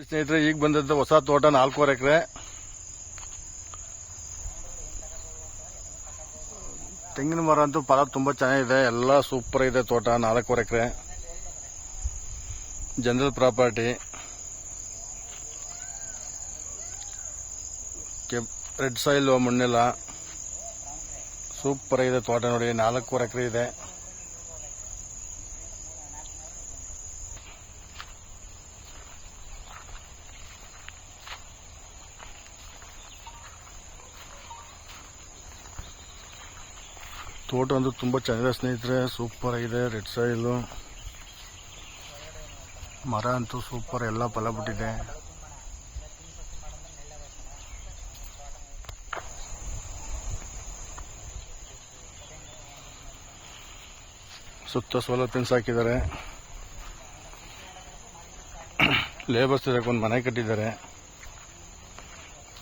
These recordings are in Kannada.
ಸ್ನೇಹಿತರೆ, ಈಗ ಬಂದದ್ದು ಹೊಸ ತೋಟ 4 ಎಕರೆ. ತೆಂಗಿನ ಮರ ಅಂತೂ ಫಲ ತುಂಬಾ ಚೆನ್ನಾಗಿದೆ, ಎಲ್ಲ ಸೂಪರ್ ಇದೆ. ತೋಟ 4 ಎಕರೆ, ಜನರಲ್ ಪ್ರಾಪರ್ಟಿ, ರೆಡ್ ಸಾಯಿಲ್, ಮಣ್ಣೆಲ್ಲ ಸೂಪರ್ ಇದೆ. ತೋಟ ನೋಡಿ, 4 ಎಕರೆ ಇದೆ. ತೋಟ ಅಂತೂ ತುಂಬಾ ಚೆನ್ನಾಗಿದೆ ಸ್ನೇಹಿತರೆ, ಸೂಪರ್ ಆಗಿದೆ. ರೆಡ್ ಸಾಯಿಲ್, ಮರ ಅಂತೂ ಸೂಪರ್, ಎಲ್ಲ ಫಲ ಬಿಟ್ಟಿದೆ. ಸುತ್ತ ಸೋಲಾರ್ ಫೆನ್ಸ್ ಹಾಕಿದ್ದಾರೆ. ಲೇಬರ್ಸ್ ಇದಕ್ಕೆ ಒಂದು ಮನೆ ಕಟ್ಟಿದ್ದಾರೆ.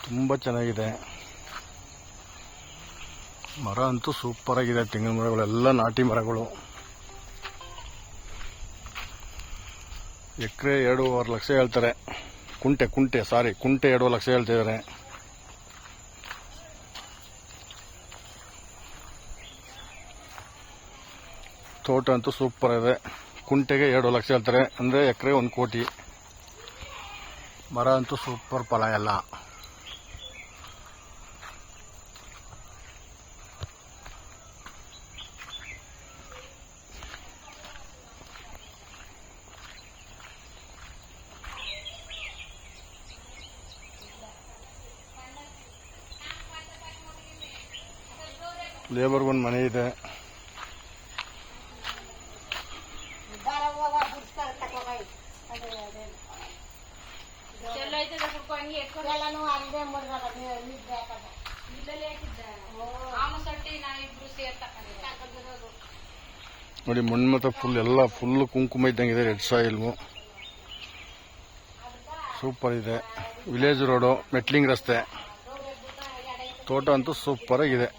ತುಂಬಾ ಚೆನ್ನಾಗಿದೆ. ಮರ ಅಂತೂ ಸೂಪರ್ ಆಗಿದೆ. ತೆಂಗಿನ ಮರಗಳೆಲ್ಲ ನಾಟಿ ಮರಗಳು. ಎಕರೆ 2.5 ಲಕ್ಷ ಹೇಳ್ತಾರೆ. ಕುಂಟೆ 2.5 ಲಕ್ಷ ಹೇಳ್ತಿದ್ದಾರೆ. ತೋಟ ಅಂತೂ ಸೂಪರ್ ಇದೆ. ಕುಂಟೆಗೆ 2 ಲಕ್ಷ ಹೇಳ್ತಾರೆ, ಅಂದ್ರೆ ಎಕರೆ 1 ಕೋಟಿ. ಮರ ಅಂತೂ ಸೂಪರ್, ಫಲ ಎಲ್ಲ. ಲೇಬರ್ಗೊಂದು ಮನೆ ಇದೆ. ನೋಡಿ, ಮಣ್ಣು ಮತ್ತೆ ಫುಲ್ ಕುಂಕುಮ ಇದ್ದಂಗಿದೆ. ರೆಡ್ ಸಾಯಿಲ್ ಸೂಪರ್ ಇದೆ. ವಿಲೇಜ್ ರೋಡು, ಮೆಟ್ಲಿಂಗ್ ರಸ್ತೆ. ತೋಟ ಅಂತೂ ಸೂಪರ್ ಆಗಿದೆ.